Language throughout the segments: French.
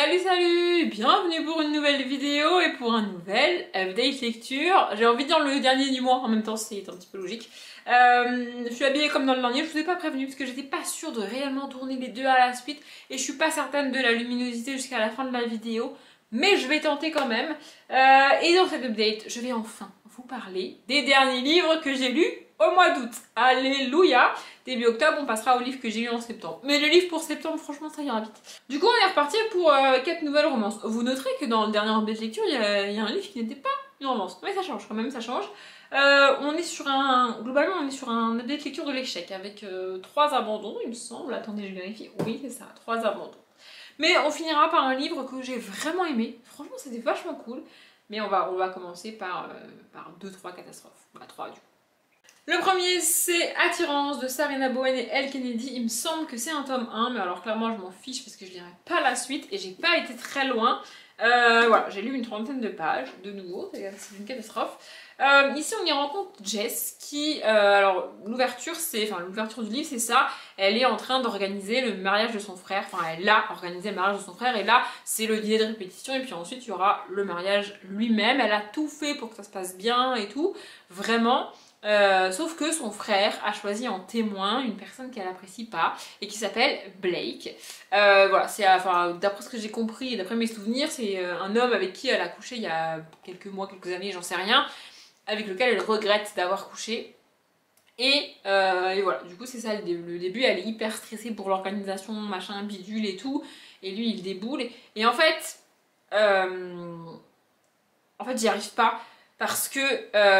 Salut salut, bienvenue pour une nouvelle vidéo et pour un nouvel update lecture. J'ai envie de dire le dernier du mois, en même temps c'est un petit peu logique. Je suis habillée comme dans le dernier, je vous ai pas prévenu parce que j'étais pas sûre de réellement tourner les deux à la suite et je suis pas certaine de la luminosité jusqu'à la fin de la vidéo, mais je vais tenter quand même. Et dans cet update, je vais enfin vous parler des derniers livres que j'ai lus au mois d'août. Alléluia! Début octobre, on passera au livre que j'ai lu en septembre. Mais le livre pour septembre, franchement, ça ira vite. Du coup, on est reparti pour 4 nouvelles romances. Vous noterez que dans le dernier update lecture, il y a un livre qui n'était pas une romance. Mais ça change, quand même, ça change. On est sur un... Globalement, on est sur un update lecture de l'échec avec 3 abandons, il me semble. Attendez, je vérifie. Oui, c'est ça, 3 abandons. Mais on finira par un livre que j'ai vraiment aimé. Franchement, c'était vachement cool. Mais on va commencer par 2-3 catastrophes. Bah, 3 du coup. Le premier, c'est Attirance de Sarina Bowen et Elle Kennedy. Il me semble que c'est un tome 1, mais alors clairement je m'en fiche parce que je lirai pas la suite et j'ai pas été très loin. Voilà, j'ai lu une 30aine de pages, de nouveau, c'est une catastrophe. Ici on y rencontre Jess qui, alors l'ouverture du livre c'est ça, elle est en train d'organiser le mariage de son frère, enfin elle a organisé le mariage de son frère et là c'est le dîner de répétition et puis ensuite il y aura le mariage lui-même. Elle a tout fait pour que ça se passe bien et tout, vraiment. Sauf que son frère a choisi en témoin une personne qu'elle apprécie pas et qui s'appelle Blake. Voilà, c'est d'après ce que j'ai compris et d'après mes souvenirs, c'est un homme avec qui elle a couché il y a quelques mois, quelques années, j'en sais rien, avec lequel elle regrette d'avoir couché. Et voilà, du coup c'est ça le début, elle est hyper stressée pour l'organisation, machin, bidule et tout, et lui il déboule. Et en fait j'y arrive pas. Parce que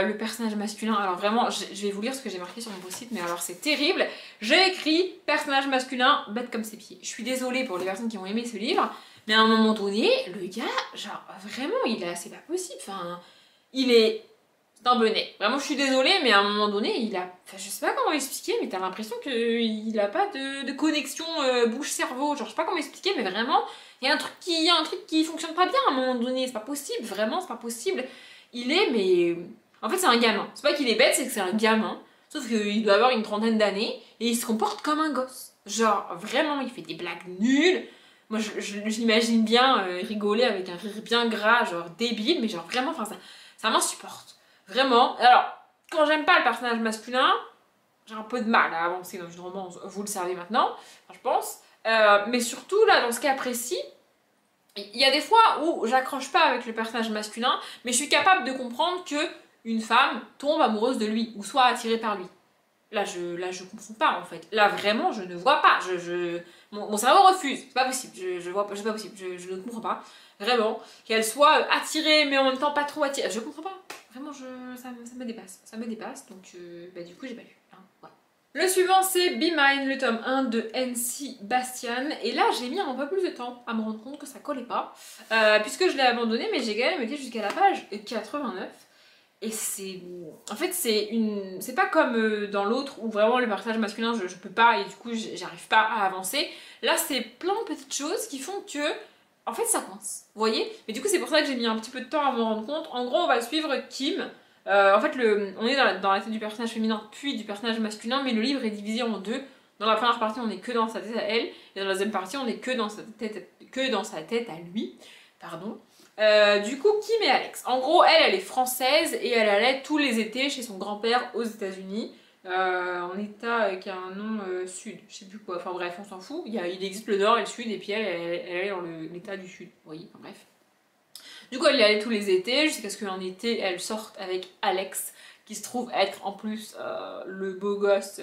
le personnage masculin, alors vraiment, je vais vous lire ce que j'ai marqué sur mon post-it, mais alors c'est terrible. J'ai écrit personnage masculin bête comme ses pieds. Je suis désolée pour les personnes qui ont aimé ce livre, mais à un moment donné, le gars, genre vraiment, c'est pas possible. Enfin, c'est un bonnet. Vraiment, je suis désolée, mais à un moment donné, enfin, je sais pas comment expliquer, mais t'as l'impression qu'il a pas de connexion bouche-cerveau. Genre, je sais pas comment expliquer, mais vraiment, il y a un truc qui fonctionne pas bien à un moment donné. C'est pas possible, vraiment, c'est pas possible. Mais... En fait, c'est un gamin. C'est pas qu'il est bête, c'est que c'est un gamin. Sauf qu'il doit avoir une 30aine d'années et il se comporte comme un gosse. Genre, vraiment, il fait des blagues nulles. Moi, je l'imagine bien rigoler avec un rire bien gras, genre débile, mais genre vraiment, enfin, ça m'insupporte. Vraiment. Alors, quand j'aime pas le personnage masculin, j'ai un peu de mal à avancer dans une romance. Vous le savez maintenant, enfin, je pense. Mais surtout, là, dans ce cas précis, il y a des fois où j'accroche pas avec le personnage masculin, mais je suis capable de comprendre que une femme tombe amoureuse de lui, ou soit attirée par lui. Là, je comprends pas en fait. Là, vraiment, je ne vois pas. Mon cerveau refuse. C'est pas possible. Je vois pas, c'est pas possible. Je ne comprends pas. Vraiment. Qu'elle soit attirée, mais en même temps pas trop attirée. Je comprends pas. Vraiment, ça me dépasse. Ça me dépasse. Donc, du coup, j'ai pas lu. Hein, voilà. Le suivant c'est Be Mine, le tome 1 de N.C. Bastian. Et là j'ai mis un peu plus de temps à me rendre compte que ça collait pas. Puisque je l'ai abandonné, mais j'ai quand même été jusqu'à la page 89. Et c'est... En fait c'est pas comme dans l'autre où vraiment le personnage masculin je peux pas et du coup j'arrive pas à avancer. Là c'est plein de petites choses qui font que... En fait ça coince, vous voyez. Mais du coup c'est pour ça que j'ai mis un petit peu de temps à me rendre compte. En gros on va suivre Kim. En fait, on est dans la tête du personnage féminin puis du personnage masculin, mais le livre est divisé en deux. Dans la première partie, on est que dans sa tête à elle, et dans la deuxième partie, on est que dans sa tête à lui. Pardon. Du coup, Kim et Alex. En gros, elle est française et elle allait tous les étés chez son grand-père aux États-Unis, en état qui a un nom sud, je sais plus quoi. Enfin bref, on s'en fout. Il existe le nord et le sud, et puis elle est dans l'état du sud. Vous voyez, enfin bref. Du coup, elle y allait tous les étés, jusqu'à ce qu'un été, elle sorte avec Alex, qui se trouve être en plus le beau gosse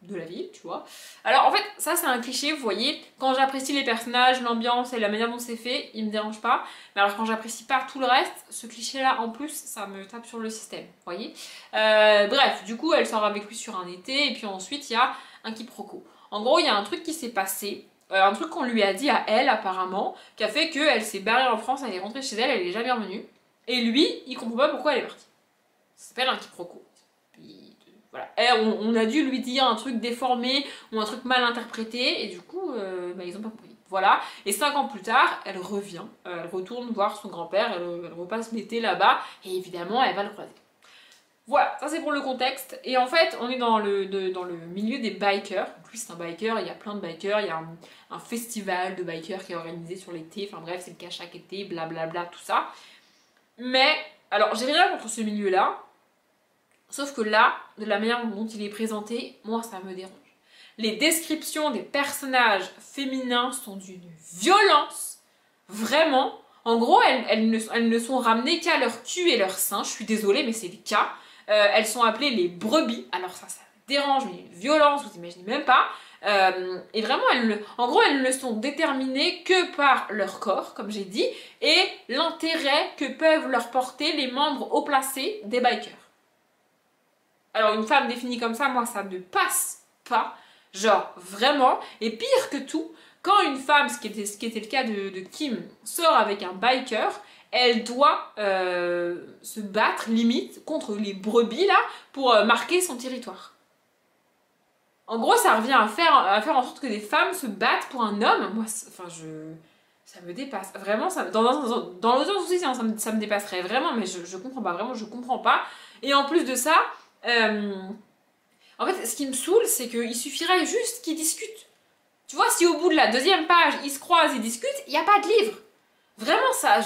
de la ville, tu vois. Alors en fait, ça c'est un cliché, vous voyez, quand j'apprécie les personnages, l'ambiance et la manière dont c'est fait, il me dérange pas. Mais alors quand j'apprécie pas tout le reste, ce cliché-là en plus, ça me tape sur le système, vous voyez. Bref, du coup, elle sort avec lui sur un été, et puis ensuite, il y a un quiproquo. En gros, il y a un truc qui s'est passé. Un truc qu'on lui a dit à elle apparemment, qui a fait qu'elle s'est barrée en France, elle est rentrée chez elle, elle est jamais revenue. Et lui, il comprend pas pourquoi elle est partie. Ça s'appelle un quiproquo. Puis, voilà. On a dû lui dire un truc déformé ou un truc mal interprété, et du coup, ils ont pas compris. Voilà. Et 5 ans plus tard, elle revient, elle retourne voir son grand-père, elle repasse l'été là-bas, et évidemment, elle va le croiser. Voilà, ça c'est pour le contexte. Et en fait, on est dans le milieu des bikers. En plus, c'est un biker, il y a plein de bikers. Il y a un festival de bikers qui est organisé sur l'été. Enfin bref, c'est le cas chaque été, blablabla, tout ça. Mais, alors, j'ai rien contre ce milieu-là. Sauf que là, de la manière dont il est présenté, moi, ça me dérange. Les descriptions des personnages féminins sont d'une violence. Vraiment. En gros, elles ne sont ramenées qu'à leur cul et leur sein. Je suis désolée, mais c'est le cas. Elles sont appelées les brebis. Alors ça me dérange, mais une violence, vous imaginez même pas. Et vraiment, en gros, elles ne sont déterminées que par leur corps, comme j'ai dit, et l'intérêt que peuvent leur porter les membres haut placés des bikers. Alors une femme définie comme ça, moi, ça ne passe pas. Genre, vraiment. Et pire que tout, quand une femme, ce qui était le cas de Kim, sort avec un biker, elle doit se battre, limite, contre les brebis, là, pour marquer son territoire. En gros, ça revient à faire en sorte que des femmes se battent pour un homme. Moi, ça me dépasse. Vraiment, dans l'autre sens aussi, ça me dépasserait vraiment, mais je comprends pas. Vraiment, je comprends pas. Et en plus de ça, en fait, ce qui me saoule, c'est qu'il suffirait juste qu'ils discutent. Tu vois, si au bout de la 2e page, ils se croisent, ils discutent, il n'y a pas de livre. Vraiment, ça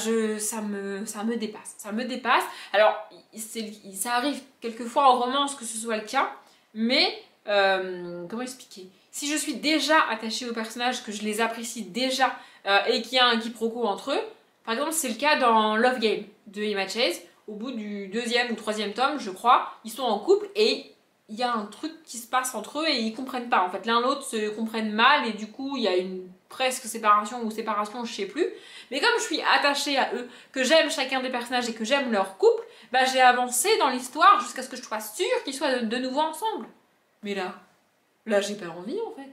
me dépasse. Ça me dépasse. Alors, ça arrive quelquefois en romance que ce soit le cas, mais, comment expliquer? Si je suis déjà attachée aux personnages, que je les apprécie déjà, et qu'il y a un quiproquo entre eux, par exemple, c'est le cas dans Love Game de Emma Chase, au bout du 2e ou 3e tome, je crois, ils sont en couple et il y a un truc qui se passe entre eux et ils comprennent pas. En fait, l'un l'autre se comprennent mal et du coup, il y a une presque séparation ou séparation, je sais plus. Mais comme je suis attachée à eux, que j'aime chacun des personnages et que j'aime leur couple, bah j'ai avancé dans l'histoire jusqu'à ce que je sois sûre qu'ils soient de nouveau ensemble. Mais là, j'ai pas envie en fait.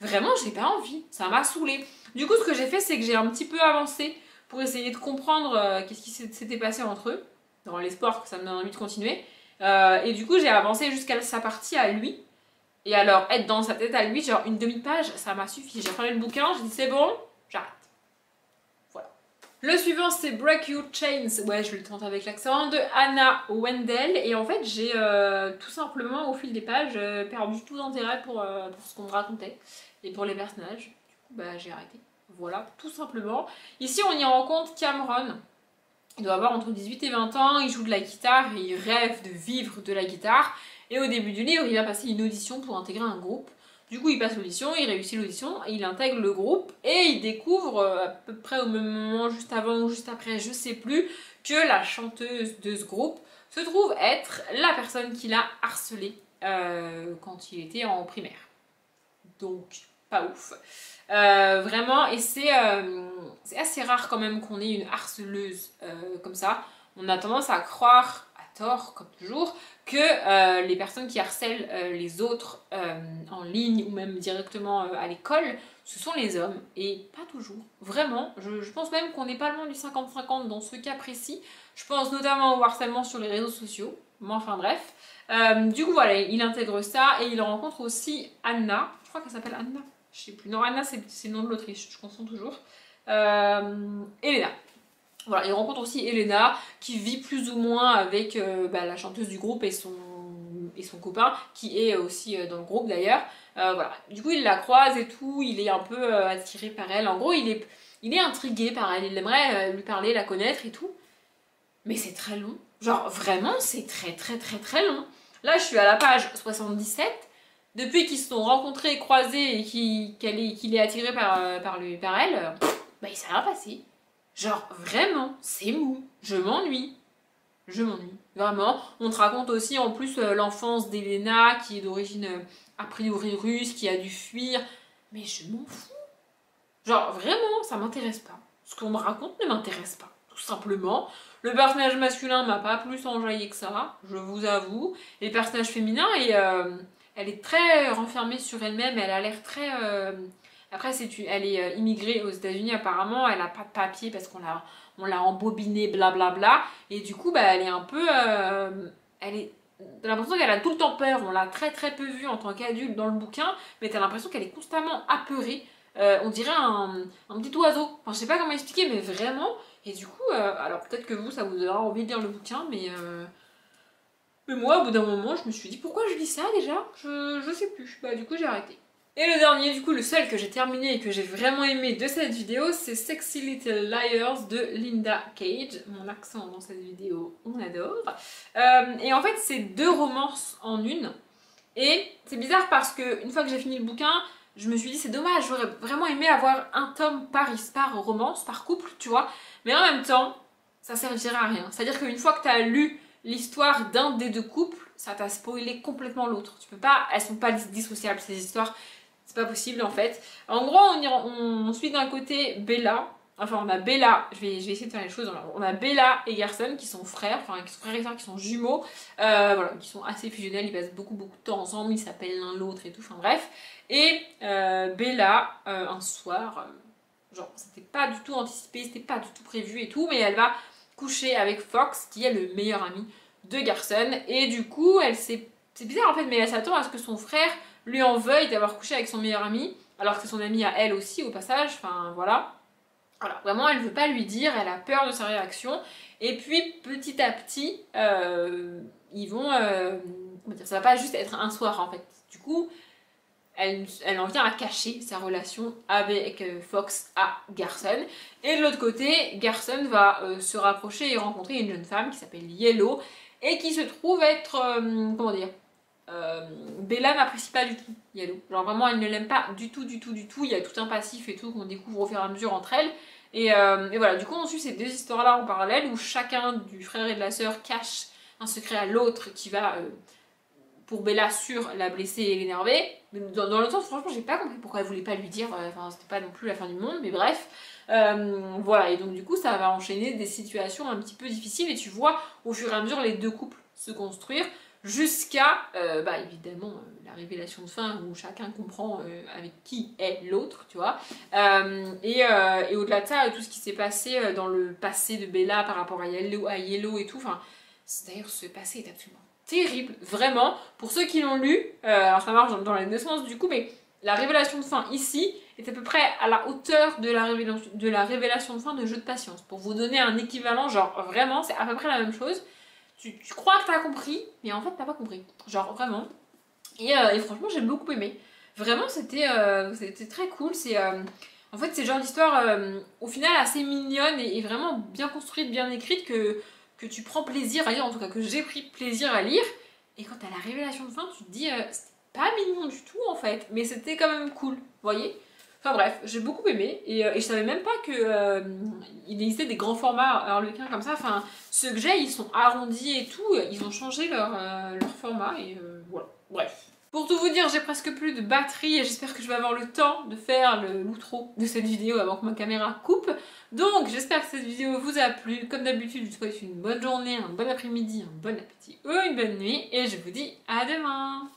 Vraiment, j'ai pas envie. Ça m'a saoulée. Du coup, ce que j'ai fait, c'est que j'ai un petit peu avancé pour essayer de comprendre qu'est-ce qui s'était passé entre eux, dans l'espoir que ça me donne envie de continuer. Et du coup, j'ai avancé jusqu'à sa partie à lui. Et alors, être dans sa tête à lui, genre une demi-page, ça m'a suffi. J'ai pris le bouquin, j'ai dit c'est bon, j'arrête. Voilà. Le suivant, c'est Break Your Chains. Ouais, je le tente avec l'accent, de Anna Wendell. Et en fait, j'ai tout simplement, au fil des pages, perdu tout d'intérêt pour ce qu'on me racontait. Et pour les personnages. Du coup, bah, j'ai arrêté. Voilà, tout simplement. Ici, on y rencontre Cameron. Il doit avoir entre 18 et 20 ans, il joue de la guitare et il rêve de vivre de la guitare. Et au début du livre, il va passer une audition pour intégrer un groupe. Du coup, il passe l'audition, il réussit l'audition, et il intègre le groupe et il découvre à peu près au même moment, juste avant ou juste après, je sais plus, que la chanteuse de ce groupe se trouve être la personne qui l'a harcelé quand il était en primaire. Donc, pas ouf. Vraiment, et c'est assez rare quand même qu'on ait une harceleuse comme ça. On a tendance à croire, à tort comme toujours, que les personnes qui harcèlent les autres en ligne ou même directement à l'école, ce sont les hommes, et pas toujours. Vraiment, je pense même qu'on n'est pas loin du 50-50 dans ce cas précis. Je pense notamment au harcèlement sur les réseaux sociaux, mais enfin bref. Du coup voilà, il intègre ça et il rencontre aussi Anna, je crois qu'elle s'appelle Anna. Je sais plus. Non, Anna, c'est le nom de l'Autriche, je confonds toujours. Elena. Voilà, il rencontre aussi Elena, qui vit plus ou moins avec la chanteuse du groupe et son copain, qui est aussi dans le groupe d'ailleurs. Voilà. Du coup, il la croise et tout, il est un peu attiré par elle. En gros, il est intrigué par elle, il aimerait lui parler, la connaître et tout. Mais c'est très long. Genre, vraiment, c'est très très très très long. Là, je suis à la page 77. Depuis qu'ils se sont rencontrés, croisés et qu'il est attiré par elle, bah il s'est rien passé. Genre, vraiment, c'est mou. Je m'ennuie. Je m'ennuie. Vraiment. On te raconte aussi en plus l'enfance d'Elena, qui est d'origine a priori russe, qui a dû fuir. Mais je m'en fous. Genre, vraiment, ça m'intéresse pas. Ce qu'on me raconte ne m'intéresse pas. Tout simplement. Le personnage masculin m'a pas plus enjaillé que ça, je vous avoue. Les personnages féminins, elle est très renfermée sur elle-même, elle a l'air très... Après, elle est immigrée aux États-Unis apparemment, elle a pas de papier parce qu'on l'a embobinée, blablabla. Et du coup, bah, elle est un peu... T'as l'impression qu'elle a tout le temps peur, on l'a très très peu vue en tant qu'adulte dans le bouquin, mais t'as l'impression qu'elle est constamment apeurée. On dirait un petit oiseau. Enfin, je sais pas comment expliquer, mais vraiment. Et du coup, alors peut-être que ça vous donnera envie de lire le bouquin, mais Mais moi, au bout d'un moment, je me suis dit, pourquoi je lis ça déjà? Je sais plus. Bah du coup, j'ai arrêté. Et le dernier, du coup, le seul que j'ai terminé et que j'ai vraiment aimé de cette vidéo, c'est Sexy Little Liars de Linda Cage. Mon accent dans cette vidéo, on adore. Et en fait, c'est 2 romances en une. Et c'est bizarre parce que une fois que j'ai fini le bouquin, je me suis dit c'est dommage, j'aurais vraiment aimé avoir un tome par romance, par couple, tu vois. Mais en même temps, ça servirait à rien. C'est-à-dire qu'une fois que tu as lu l'histoire d'un des 2 couples, ça t'a spoilé complètement l'autre. Tu peux pas, elles sont pas dissociables ces histoires. C'est pas possible en fait. En gros, on suit d'un côté Bella. Enfin, on a Bella, je vais essayer de faire les choses. On a Bella et Garson qui sont frères, enfin qui sont frères et sœurs, qui sont jumeaux, voilà, qui sont assez fusionnels, ils passent beaucoup de temps ensemble, ils s'appellent l'un l'autre et tout, enfin bref. Et Bella, un soir, genre c'était pas du tout anticipé, c'était pas du tout prévu et tout, mais elle va coucher avec Fox, qui est le meilleur ami de Garson, et du coup, c'est bizarre en fait, mais elle s'attend à ce que son frère lui en veuille d'avoir couché avec son meilleur ami, alors que c'est son ami à elle aussi au passage, enfin voilà. Voilà, vraiment elle veut pas lui dire, elle a peur de sa réaction, et puis petit à petit, ils vont, comment dire, ça va pas juste être un soir en fait, du coup, elle en vient à cacher sa relation avec Fox à Garson, et de l'autre côté, Garson va se rapprocher et rencontrer une jeune femme qui s'appelle Yellow, et qui se trouve être, comment dire, Bella n'apprécie pas du tout Yellow. Genre vraiment elle ne l'aime pas du tout, du tout, du tout. Il y a tout un passif et tout qu'on découvre au fur et à mesure entre elles. Et voilà, du coup on suit ces 2 histoires-là en parallèle où chacun du frère et de la sœur cache un secret à l'autre qui va, pour Bella, sûr, la blesser et l'énerver. Mais dans le sens, franchement, j'ai pas compris pourquoi elle voulait pas lui dire. Enfin, c'était pas non plus la fin du monde, mais bref. Voilà, et donc du coup ça va enchaîner des situations un petit peu difficiles et tu vois au fur et à mesure les 2 couples se construire. Jusqu'à, bah évidemment, la révélation de fin où chacun comprend avec qui est l'autre, tu vois. Et au-delà de ça, tout ce qui s'est passé dans le passé de Bella par rapport à Yellow et tout, enfin, d'ailleurs ce passé est absolument terrible, vraiment. Pour ceux qui l'ont lu, alors ça marche dans les 2 sens du coup, mais la révélation de fin ici est à peu près à la hauteur de la révélation de fin de Jeu de Patience. Pour vous donner un équivalent, genre vraiment, c'est à peu près la même chose. Tu crois que t'as compris, mais en fait t'as pas compris. Genre vraiment. Et franchement j'ai beaucoup aimé. Vraiment c'était très cool. En fait c'est le genre d'histoire au final assez mignonne et vraiment bien construite, bien écrite que tu prends plaisir à lire, en tout cas que j'ai pris plaisir à lire. Et quand t'as la révélation de fin, tu te dis c'était pas mignon du tout en fait, mais c'était quand même cool, vous voyez. Enfin bref, j'ai beaucoup aimé et je savais même pas que il existait des grands formats Harlequin comme ça. Enfin, ceux que j'ai, ils sont arrondis et tout, ils ont changé leur format et voilà. Bref. Pour tout vous dire, j'ai presque plus de batterie et j'espère que je vais avoir le temps de faire l'outro de cette vidéo avant que ma caméra coupe. Donc j'espère que cette vidéo vous a plu. Comme d'habitude, je vous souhaite une bonne journée, un bon après-midi, un bon appétit ou une bonne nuit et je vous dis à demain.